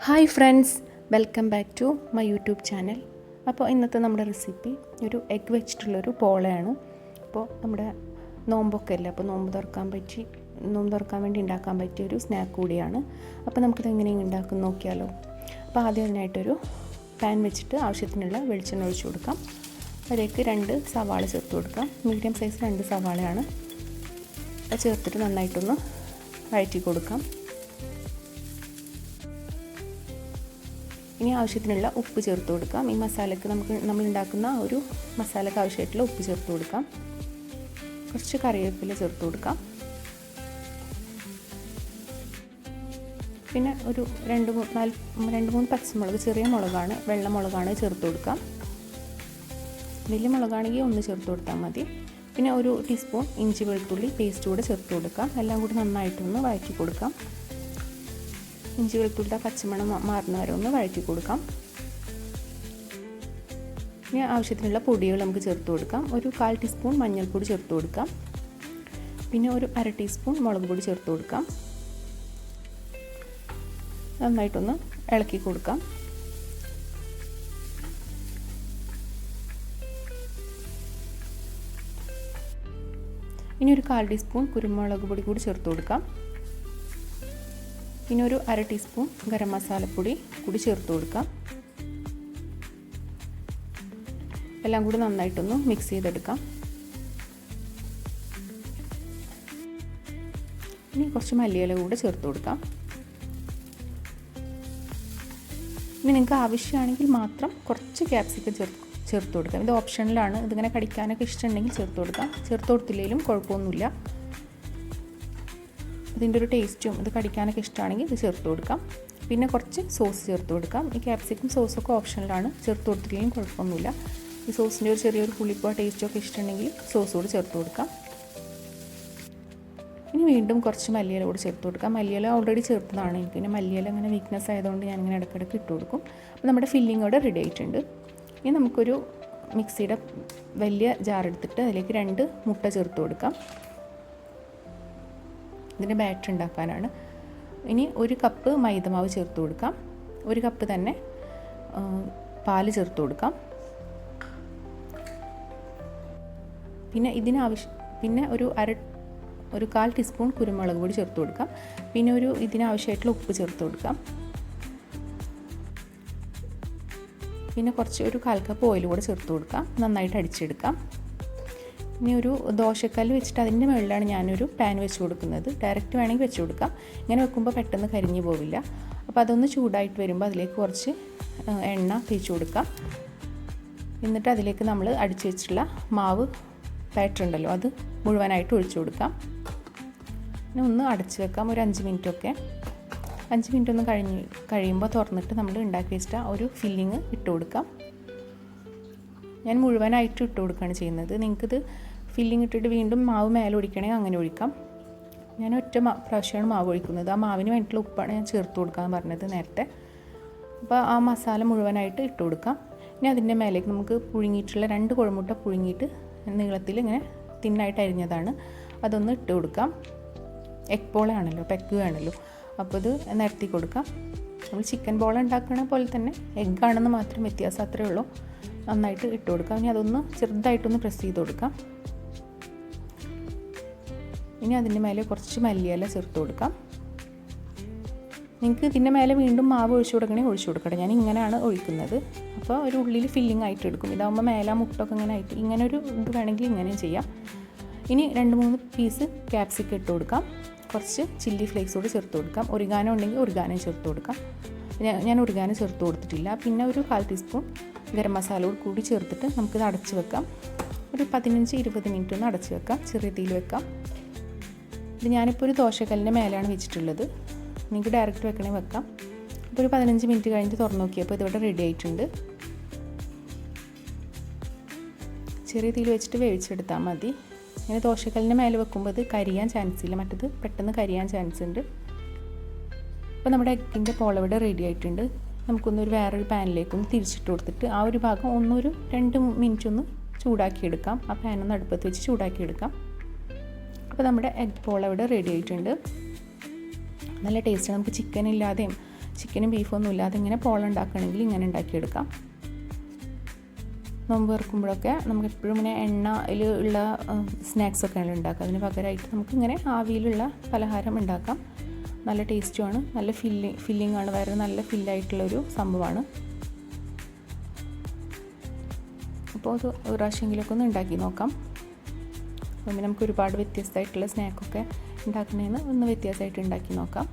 Hi friends, welcome back to my YouTube channel. അപ്പോൾ ഇന്നത്തെ നമ്മുടെ റെസിപ്പി ഒരു എഗ്ഗ് വെച്ചിട്ടുള്ളൊരു പോളയാണ്. അപ്പോൾ നമ്മുടെ നോമ്പൊക്കെ അല്ലേ, അപ്പോൾ നോമ്പ് തുറക്കാൻ വേണ്ടി ഉണ്ടാക്കാൻ പറ്റിയൊരു സ്നാക്ക് കൂടിയാണ്. അപ്പോൾ നമുക്കിത് എങ്ങനെയാണ് ഉണ്ടാക്കുന്നത് നോക്കിയാലോ. അപ്പോൾ ആദ്യം അതിനായിട്ടൊരു പാൻ വെച്ചിട്ട് ആവശ്യത്തിനുള്ള വെളിച്ചെണ്ണ ഒഴിച്ച് കൊടുക്കാം. അതിലേക്ക് 2 സവാള ചേർത്ത് കൊടുക്കാം. മീഡിയം സൈസ് 2 സവാളയാണ്. അത് ചേർത്തിട്ട് നന്നായിട്ടൊന്ന് വഴറ്റി കൊടുക്കാം. ഇനി ആവശ്യത്തിനുള്ള ഉപ്പ് ചേർത്ത് കൊടുക്കാം. ഈ മസാലയ്ക്ക് നമ്മൾ ഉണ്ടാക്കുന്ന ഒരു മസാലയ്ക്ക് ആവശ്യമായിട്ടുള്ള ഉപ്പ് ചേർത്ത് കൊടുക്കാം. കുറച്ച് കറിവേപ്പില ചേർത്ത് കൊടുക്കാം. പിന്നെ ഒരു 2-3 പച്ചമുളക്, ചെറിയ മുളകാണ്, വെള്ള മുളകാണ് ചേർത്ത് കൊടുക്കാം. വലിയ മുളകാണെങ്കിൽ 1 ചേർത്ത് കൊടുത്താൽ മതി. പിന്നെ ഒരു ടീസ്പൂൺ ഇഞ്ചി വെളുത്തുള്ളി പേസ്റ്റ് കൂടെ ചേർത്ത് കൊടുക്കാം. എല്ലാം കൂടി നന്നായിട്ടൊന്ന് വഴറ്റി കൊടുക്കാം. ഇഞ്ചി വെളുത്തുള്ളിയുടെ പച്ചമണം മാറുന്ന വരെ ഒന്ന് വഴറ്റി കൊടുക്കാം. ഇനി ആവശ്യത്തിനുള്ള പൊടികൾ നമുക്ക് ചേർത്ത് കൊടുക്കാം. ഒരു 1/4 ടീസ്പൂൺ മഞ്ഞൾപ്പൊടി ചേർത്ത് കൊടുക്കാം. പിന്നെ ഒരു 1/2 ടീസ്പൂൺ മുളക് പൊടി ചേർത്ത് കൊടുക്കാം. നന്നായിട്ടൊന്ന് ഇളക്കി കൊടുക്കാം. ഇനി ഒരു 1/4 ടീസ്പൂൺ കുരുമുളക് പൊടി കൂടി ചേർത്ത് കൊടുക്കാം. പിന്നെ ഒരു 1/2 ടീസ്പൂൺ ഗരം മസാലപ്പൊടി കൂടി ചേർത്ത് കൊടുക്കാം. എല്ലാം കൂടി നന്നായിട്ടൊന്ന് മിക്സ് ചെയ്തെടുക്കാം. ഇനി കുറച്ച് മല്ലിയില കൂടെ ചേർത്ത് കൊടുക്കാം. ഇനി നിങ്ങൾക്ക് ആവശ്യമാണെങ്കിൽ മാത്രം കുറച്ച് ക്യാപ്സിക്കം ചേർത്ത് കൊടുക്കാം. ഇത് ഓപ്ഷനിലാണ്. ഇതിങ്ങനെ കടിക്കാനൊക്കെ ഇഷ്ടമുണ്ടെങ്കിൽ ചേർത്ത് കൊടുക്കാം. ചേർത്ത് കൊടുത്തില്ലെങ്കിലും കുഴപ്പമൊന്നുമില്ല. ഇതിൻ്റെ ഒരു ടേസ്റ്റും ഇത് കടിക്കാനൊക്കെ ഇഷ്ടമാണെങ്കിൽ ഇത് ചേർത്ത് കൊടുക്കാം. പിന്നെ കുറച്ച് സോസ് ചേർത്ത് കൊടുക്കാം. ഈ ക്യാപ്സിക്കം സോസൊക്കെ ഓപ്ഷനിലാണ്. ചേർത്ത് കൊടുത്തില്ലെങ്കിലും കുഴപ്പമൊന്നുമില്ല. ഈ സോസിൻ്റെ ഒരു ചെറിയൊരു പുളിപ്പോ ടേസ്റ്റോ ഒക്കെ ഇഷ്ടമുണ്ടെങ്കിൽ സോസ് കൂടി ചേർത്ത് കൊടുക്കാം. ഇനി വീണ്ടും കുറച്ച് മല്ലിയില കൂടി ചേർത്ത് കൊടുക്കാം. മല്ലിയില ഓൾറെഡി ചേർത്തതാണ്. എനിക്ക് പിന്നെ മല്ലിയില അങ്ങനെ വീക്ക്നെസ് ആയതുകൊണ്ട് ഞാനിങ്ങനെ ഇടയ്ക്കിടയ്ക്ക് ഇട്ട് കൊടുക്കും. അപ്പോൾ നമ്മുടെ ഫില്ലിംഗ് ഇവിടെ റെഡി ആയിട്ടുണ്ട്. ഇനി നമുക്കൊരു മിക്സിയുടെ വലിയ ജാർ എടുത്തിട്ട് അതിലേക്ക് 2 മുട്ട ചേർത്ത് കൊടുക്കാം. ഇതിൻ്റെ ബാറ്റർ ഉണ്ടാക്കാനാണ്. ഇനി 1 കപ്പ് മൈദമാവ് ചേർത്ത് കൊടുക്കാം. 1 കപ്പ് തന്നെ പാല് ചേർത്ത് കൊടുക്കാം. പിന്നെ പിന്നെ ഒരു 1/4 ടീസ്പൂൺ കുരുമുളക് പൊടി ചേർത്ത് കൊടുക്കാം. പിന്നെ ഇതിനാവശ്യമായിട്ടുള്ള ഉപ്പ് ചേർത്ത് കൊടുക്കാം. പിന്നെ ഒരു 1/4 കപ്പ് ഓയിൽ കൂടെ ചേർത്ത് കൊടുക്കാം. നന്നായിട്ട് അടിച്ചെടുക്കാം. ഇനി ഒരു ദോശക്കല്ല് വെച്ചിട്ട് അതിൻ്റെ മുകളിലാണ് ഞാനൊരു പാൻ വെച്ച് കൊടുക്കുന്നത്. ഡയറക്റ്റ് വേണമെങ്കിൽ വെച്ച് കൊടുക്കാം. ഇങ്ങനെ വെക്കുമ്പോൾ പെട്ടെന്ന് കരിഞ്ഞു പോവില്ല. അപ്പോൾ അതൊന്ന് ചൂടായിട്ട് വരുമ്പോൾ അതിലേക്ക് കുറച്ച് എണ്ണ തേച്ച് കൊടുക്കാം. എന്നിട്ട് അതിലേക്ക് നമ്മൾ അടിച്ച് വെച്ചിട്ടുള്ള മാവ് ബാറ്റർ ഉണ്ടല്ലോ, അത് മുഴുവനായിട്ട് ഒഴിച്ചു കൊടുക്കാം. പിന്നെ ഒന്ന് അടച്ച് വെക്കാം ഒരു 5 മിനിറ്റൊക്കെ. 5 മിനിറ്റ് ഒന്ന് കഴിയുമ്പോൾ തുറന്നിട്ട് നമ്മൾ ഉണ്ടാക്കി വെച്ചിട്ട് ഒരു ഫില്ലിങ് ഇട്ട് കൊടുക്കാം. ഞാൻ മുഴുവനായിട്ട് ഇട്ട് കൊടുക്കുകയാണ് ചെയ്യുന്നത്. നിങ്ങൾക്കിത് ഫില്ലിങ് ഇട്ടിട്ട് വീണ്ടും മാവ് മേലെ ഒഴിക്കണമെങ്കിൽ അങ്ങനെ ഒഴിക്കാം. ഞാൻ ഒറ്റ പ്രാവശ്യമാണ് മാവ് ഒഴിക്കുന്നത്. ആ മാവിന് വേണ്ടിയിട്ടുള്ള ഉപ്പാണ് ഞാൻ ചേർത്ത് കൊടുക്കാൻ പറഞ്ഞത് നേരത്തെ. അപ്പോൾ ആ മസാല മുഴുവനായിട്ട് ഇട്ട് കൊടുക്കാം. ഇനി അതിൻ്റെ മേലേക്ക് നമുക്ക് പുഴുങ്ങിയിട്ടുള്ള 2 കോഴിമുട്ട പുഴുങ്ങിയിട്ട് നീളത്തിൽ ഇങ്ങനെ തിന്നായിട്ട് അരിഞ്ഞതാണ്, അതൊന്ന് ഇട്ട് കൊടുക്കാം. എഗ് പോളയാണല്ലോ, പെഗ് ആണല്ലോ, അപ്പോൾ ഇത് നിരത്തി കൊടുക്കാം. നമ്മൾ ചിക്കൻ ബോൾ ഉണ്ടാക്കണ പോലെ തന്നെ എഗ്ഗാണെന്ന് മാത്രം വ്യത്യാസം, അത്രയേ ഉള്ളൂ. നന്നായിട്ട് ഇട്ട് കൊടുക്കാം. ഇനി അതൊന്ന് ചെറുതായിട്ടൊന്ന് പ്രസ് ചെയ്ത് കൊടുക്കാം. ഇനി അതിൻ്റെ മേലെ കുറച്ച് മല്ലിയില ചേർത്ത് കൊടുക്കാം. നിങ്ങൾക്ക് ഇതിൻ്റെ മേലെ വീണ്ടും മാവ് ഒഴിച്ചു കൊടുക്കണമെങ്കിൽ ഒഴിച്ചു കൊടുക്കട്ടെ. ഞാൻ ഇങ്ങനെയാണ് ഒഴിക്കുന്നത്. അപ്പോൾ ഒരു ഉള്ളിൽ ഫില്ലിംഗ് ആയിട്ട് എടുക്കും. ഇതാകുമ്പോൾ മേലെ മുട്ടൊക്കെ ഇങ്ങനെ ആയിട്ട് ഇങ്ങനെ ഒരു ഇത് വേണമെങ്കിൽ ഇങ്ങനെയും ചെയ്യാം. ഇനി 2-3 പീസ് ക്യാപ്സിക്കം ഇട്ട് കൊടുക്കാം. കുറച്ച് ചില്ലി ഫ്ലേക്സ് കൂടി ചേർത്ത് കൊടുക്കാം. ഒറിഗാനോ ഉണ്ടെങ്കിൽ ഒറിഗാനോ ചേർത്ത് കൊടുക്കാം. ഞാൻ ഒറിഗാനോ ചേർത്ത് കൊടുത്തിട്ടില്ല. പിന്നെ ഒരു 1/4 ടീസ്പൂൺ ഗരം മസാല കൂടി ചേർത്തിട്ട് നമുക്കിത് അടച്ച് വെക്കാം. ഒരു 15-20 മിനിറ്റ് ഒന്ന് അടച്ച് വെക്കാം. ചെറിയ തീയിൽ വെക്കാം. ഇത് ഞാനിപ്പോൾ ഒരു ദോശക്കല്ലിൻ്റെ മേലെയാണ് വെച്ചിട്ടുള്ളത്. നിങ്ങൾക്ക് ഡയറക്റ്റ് വെക്കണമെങ്കിൽ വെക്കാം. അപ്പോൾ ഒരു 15 മിനിറ്റ് കഴിഞ്ഞ് തുറന്ന് നോക്കിയപ്പോൾ ഇതിവിടെ റെഡി ആയിട്ടുണ്ട്. ചെറിയ തീയിൽ വെച്ചിട്ട് വേവിച്ചെടുത്താൽ മതി. ഇങ്ങനെ ദോശക്കല്ലിൻ്റെ മേലെ വെക്കുമ്പോൾ ഇത് കരിയാൻ ചാൻസ് ഇല്ല, മറ്റത് പെട്ടെന്ന് കരിയാൻ ചാൻസ് ഉണ്ട്. അപ്പോൾ നമ്മുടെ എഗ്ഗിൻ്റെ പോളവിടെ റെഡി ആയിട്ടുണ്ട്. നമുക്കൊന്നൊരു വേറൊരു പാനിലേക്കൊന്ന് തിരിച്ചിട്ട് കൊടുത്തിട്ട് ആ ഒരു ഭാഗം 2 മിനിറ്റ് ഒന്ന് ചൂടാക്കിയെടുക്കാം. ആ പാനൊന്ന് അടുപ്പത്ത് വെച്ച് ചൂടാക്കിയെടുക്കാം. അപ്പോൾ നമ്മുടെ എഗ് പോളവിടെ റെഡി ആയിട്ടുണ്ട്. നല്ല ടേസ്റ്റ്. നമുക്ക് ചിക്കൻ ഇല്ലാതെയും ചിക്കനും ബീഫൊന്നും ഇല്ലാതെ ഇങ്ങനെ പോള ഉണ്ടാക്കുകയാണെങ്കിൽ ഇങ്ങനെ ഉണ്ടാക്കിയെടുക്കാം. നോമ്പ് തുറക്കുമ്പോഴൊക്കെ നമുക്ക് എപ്പോഴും ഇങ്ങനെ എണ്ണയിൽ ഉള്ള സ്നാക്സൊക്കെയാണ് ഉണ്ടാക്കുക. അതിന് പകരമായിട്ട് നമുക്കിങ്ങനെ ആവിയിലുള്ള പലഹാരം ഉണ്ടാക്കാം. നല്ല ടേസ്റ്റുമാണ്, നല്ല ഫില്ലിംഗ് ആണ്, വേറെ നല്ല ഫില്ലായിട്ടുള്ളൊരു സംഭവമാണ്. അപ്പോൾ അത് ഒരു പ്രാവശ്യമെങ്കിലൊക്കെ ഒന്ന് ഉണ്ടാക്കി നോക്കാം. പിന്നെ നമുക്ക് ഒരുപാട് വ്യത്യസ്തമായിട്ടുള്ള സ്നാക്കൊക്കെ ഉണ്ടാക്കുന്നതിന് ഒന്ന് വ്യത്യാസമായിട്ട് ഉണ്ടാക്കി നോക്കാം.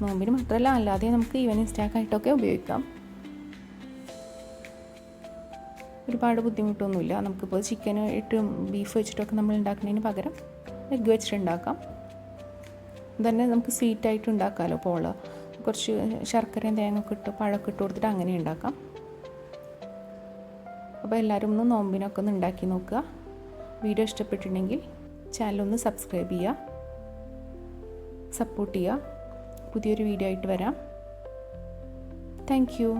നോമ്പിന് മാത്രമല്ല അല്ലാതെ നമുക്ക് ഈവനിങ് സ്നാക്കായിട്ടൊക്കെ ഉപയോഗിക്കാം. ഒരുപാട് ബുദ്ധിമുട്ടൊന്നുമില്ല. നമുക്കിപ്പോൾ ചിക്കൻ ഇട്ടും ബീഫ് വെച്ചിട്ടൊക്കെ നമ്മൾ ഉണ്ടാക്കുന്നതിന് പകരം എഗ്ഗ് വെച്ചിട്ടുണ്ടാക്കാം. തന്നെ നമുക്ക് സ്വീറ്റായിട്ട് ഉണ്ടാക്കാമല്ലോ പോള. കുറച്ച് ശർക്കരയും തേങ്ങയൊക്കെ ഇട്ട് പഴമൊക്കെ ഇട്ട് കൊടുത്തിട്ട് അങ്ങനെ ഉണ്ടാക്കാം. അപ്പോൾ എല്ലാവരും ഒന്ന് നോമ്പിനൊക്കെ ഒന്ന് ഉണ്ടാക്കി നോക്കുക. വീഡിയോ ഇഷ്ടപ്പെട്ടിട്ടുണ്ടെങ്കിൽ ചാനലൊന്ന് സബ്സ്ക്രൈബ് ചെയ്യുക, സപ്പോർട്ട് ചെയ്യുക. പുതിയൊരു വീഡിയോ ആയിട്ട് വരാം. Thank you.